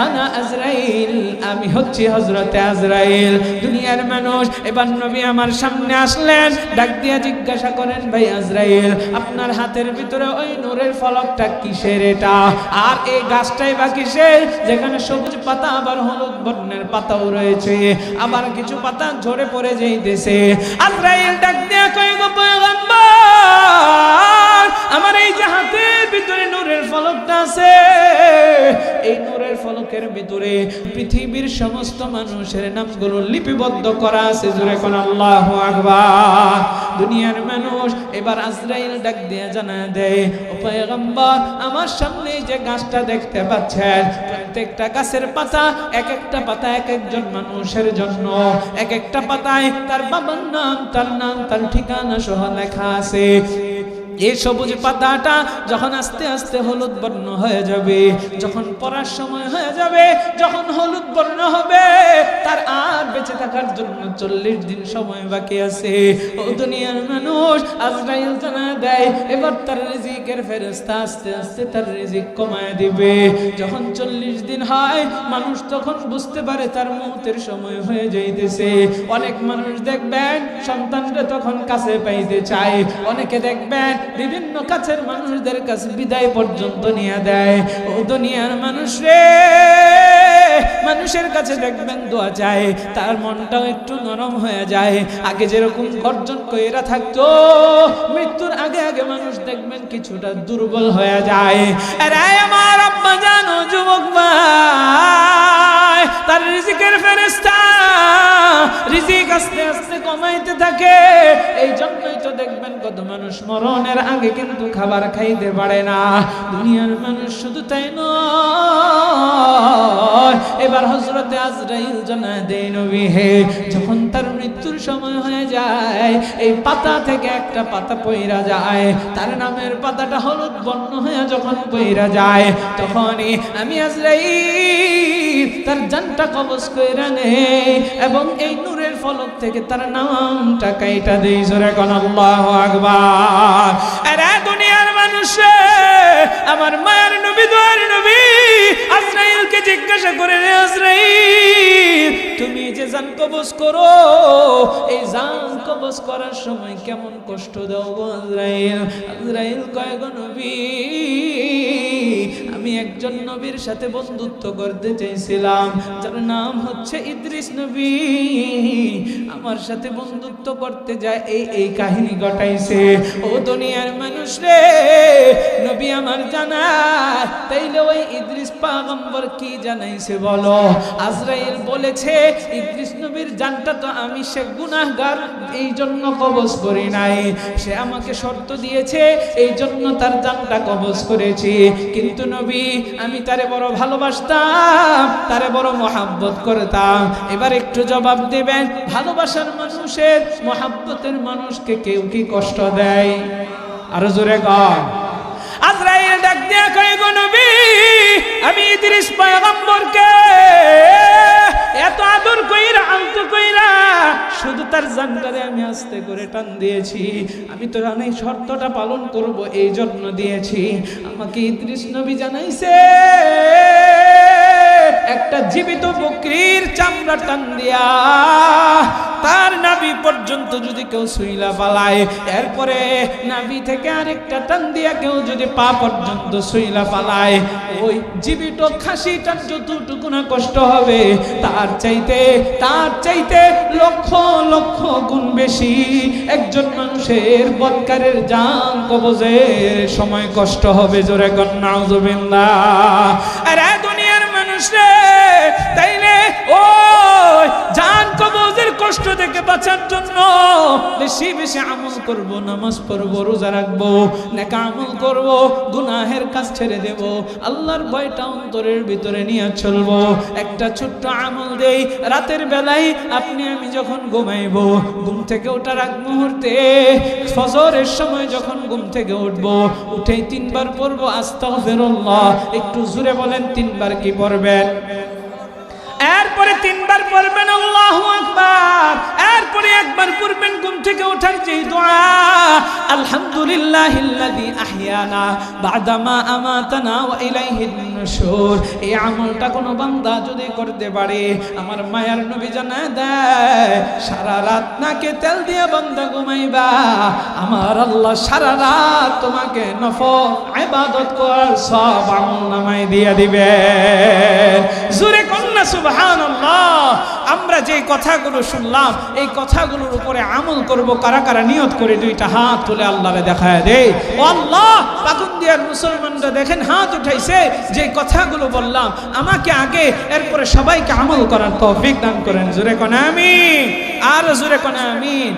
আনা আজরাইল, আমি হচ্ছি হযরতে আজরাইল। দুনিয়ার মানুষ, এবার নবী আমার সামনে আসলেন, ডাক দিয়া জিজ্ঞাসা করেন, ভাই আজরাইল, আপনার হাতের ভিতরে ওই নূরের ফলকটা কিসের এটা? আর এই গাছটাই বা কিসের, যেখানে সবুজ পাতা আবার হলুদ বর্ণের পাতাও রয়েছে, আবার কিছু পাতা ঝরে পড়ে যাইতেছে। আজরাইল ডাক দিয়া কয়, গো পয়গম্বর, আমার এই যে হাতের ভিতরে নূরের ফলকটা আছে, এই নূরের ফলকের ভিতরে পৃথিবীর সমস্ত মানুষের নামগুলো লিপিবদ্ধ করা আছে। জোরে কোন আল্লাহু আকবার। দুনিয়ার মানুষ, এবার আজরাইল ডাক দিয়ে জানা দেয়, ও পয়গম্বর, আমার সামনে যে গাছটা দেখতে পাচ্ছেন, প্রত্যেকটা গাছের পাতা, এক একটা পাতা এক একজন মানুষের জন্য, এক একটা পাতায় তার বাবার নাম, তার নাম, তার ঠিকানা সহ লেখা আছে। এই সবুজ পাতাটা যখন আস্তে আস্তে হলুদ বর্ণ হয়ে যাবে, যখন পড়ার সময় হয়ে যাবে, যখন হলুদ বর্ণ হবে, তার আর বেঁচে থাকার জন্য 40 দিন সময় বাকি আছে। ও দুনিয়ার মানুষ, আজরাইল জানা দেয়, এবার তার রিজিকের ফেরেশতা আস্তে আস্তে তার রিজিক কমায় দিবে। যখন 40 দিন হয়, মানুষ তখন বুঝতে পারে তার মৌতের সময় হয়ে যাইতেছে। অনেক মানুষ দেখবেন সন্তানরা তখন কাছে পাইতে চায়, অনেকে দেখবেন বিভিন্ন কাছের মানুষদের কাছে বিদায় পর্যন্ত নিয়ে দেয়। ও দুনিয়ার মানুষ রে, মানুষের কাছে দেখবেন দোয়া চায়, তার মনটাও একটু নরম হয়ে যায়। আগে যেরকম গর্জন কইরা থাকতো, মৃত্যুর আগে আগে মানুষ দেখবেন কিছুটা দুর্বল হয়ে যায়। আরে আমার আব্বা জানো, যুবক ভাই, তার রিজিকের ফেরেশতা রিজিক আস্তে আস্তে কমাইতে থাকে। এই জন্যই তো দেখবেন কত মানুষ মরণের আগে কিন্তু খাবার খাইতে পারে না। দুনিয়ার মানুষ শুধু তাই নয়, এবার হযরতে আজরাইল জানা দেয়, নবী হে, যখন তার মৃত্যুর সময় হয়ে যায়, এই পাতা থেকে একটা পাতা পইরা যায়, তার নামের পাতাটা হলুদ বর্ণ হয়ে যখন পইরা যায়, তখনই আমি আজরাইল তার জানটা কবজ কইরা নেই এবং এই নূরের ফলক থেকে তার নামটা কাইটা দেই। জোরে কোন আল্লাহু আকবার। আরে দুনিয়ার মানুষ, আমার মায়ের নবী, দোয়ার নবী আজরাইলকে জিজ্ঞাসা করে, আজরাইল, তুমি যে জান কবজ করো, এই জান কবজ করার সময় কেমন কষ্ট দাও গো আজরাইল? আজরাইল কয়, গো নবী, আমি একজন নবীর সাথে বন্ধুত্ব করতে চাইছিলাম, যার নাম হচ্ছে ইদ্রিস নবী। আমার সাথে বন্ধুত্ব করতে যায় এই কাহিনী ঘটাইছে। ও দুনিয়ার মানুষ রে, নবী আমার জানা, তাইলে ওই ইদ্রিস পয়গম্বর কি জানাইছে বলো? আজরাইল বলেছে, ইদ্রিস নবীর জানটা তো আমি সে গুনাহগার, এই জন্য কবজ করি নাই, সে আমাকে শর্ত দিয়েছে, এই জন্য তার জানটা কবজ করেছি। কিন্তু নবী নবী আমি তারে বড় ভালোবাসতাম, তারে বড় মহাব্বত করতাম। এবার একটু জবাব দেবেন, ভালোবাসার মানুষের মহাব্বতের মানুষকে কেউ কি কষ্ট দেয়? আরো জোরে কর। আজরাইল ডাক দিয়া কয়, গো নবী আমি ইদ্রিস পয়গম্বরকে এত আদর কইরা আলতো কইরা শুধু তার জানটারে আমি আস্তে করে টান দিয়েছি। আমি তো এই শর্তটা পালন করব এই জন্য দিয়েছি। আমাকে ইদ্রিস নবী জানাইছে একটা জীবিত বকরির চামড়া টান দিয়া তার নাভি পর্যন্ত যদি কেউ শুইলা পালায়, এরপরে নাভি থেকে আরেকটা টান দিয়া কেউ যদি পা পর্যন্ত শুইলা পালায়, ওই জীবিত খাসিটার যতটুকু না কষ্ট হবে তার চাইতে লক্ষ লক্ষ গুণ বেশি একজন মানুষের বৎকারের জান কবজের সময় কষ্ট হবে। জোরে কর নাউযুবিল্লাহ। আরে দুনিয়ার মানুষ রে, তাইলে ও জান কবজের কষ্ট থেকে বাঁচার জন্য বেশি বেশি আমল করব, নামাজ পড়ব, রোজা রাখবো, নেক আমল করব, গুনাহের কাজ ছেড়ে দেব, আল্লাহর ভয়টা অন্তরের ভিতরে নিয়ে চলবো। একটা ছোট্ট আমল দেই, রাতের বেলায় আপনি আমি যখন ঘুমাইবো, ঘুম থেকে ওঠার আগ মুহূর্তে ফজরের সময় যখন ঘুম থেকে উঠবো, উঠেই 3 বার পড়বো আস্তাগফিরুল্লাহ। একটু জোরে বলেন 3 বার কি পড়বেন? এরপরে 3 বার পড়বেন আল্লাহু আকবার। এরপরে একবার পড়বেন ঘুম থেকে ওঠার যে দোয়া, আলহামদুলিল্লাহিল্লাযী আহইয়ানা বা'দামা আমাতানা ওয়া ইলাইহিন নুশুর। এই আমলটা কোনো বান্দা যদি করতে পারে, আমার মায়ার নবী জানায় দেয়, সারা রাত নাকে তেল দিয়ে বান্দা ঘুমাইবা, আমার আল্লাহ সারা রাত তোমাকে নফল ইবাদত করার সব আমল নামায় দিয়ে দিবেন। জোরে কন্না সুবহানাল্লাহ। আমরা যে কথাগুলো শুনলাম এই কথাগুলোর উপরে আমল করব। কারা কারা নিয়ত করে 2টা হাত তুলে আল্লাহরে দেখায় দেই। ও আল্লাহ, পাকুন্দিয়ার মুসলমানরা দেখেন হাত উঠাইছে, যে কথাগুলো বললাম আমাকে আগে, এরপরে সবাইকে আমল করার তৌফিক দান করেন। জোরে কোন আমিন, আর জোরে কোন আমিন।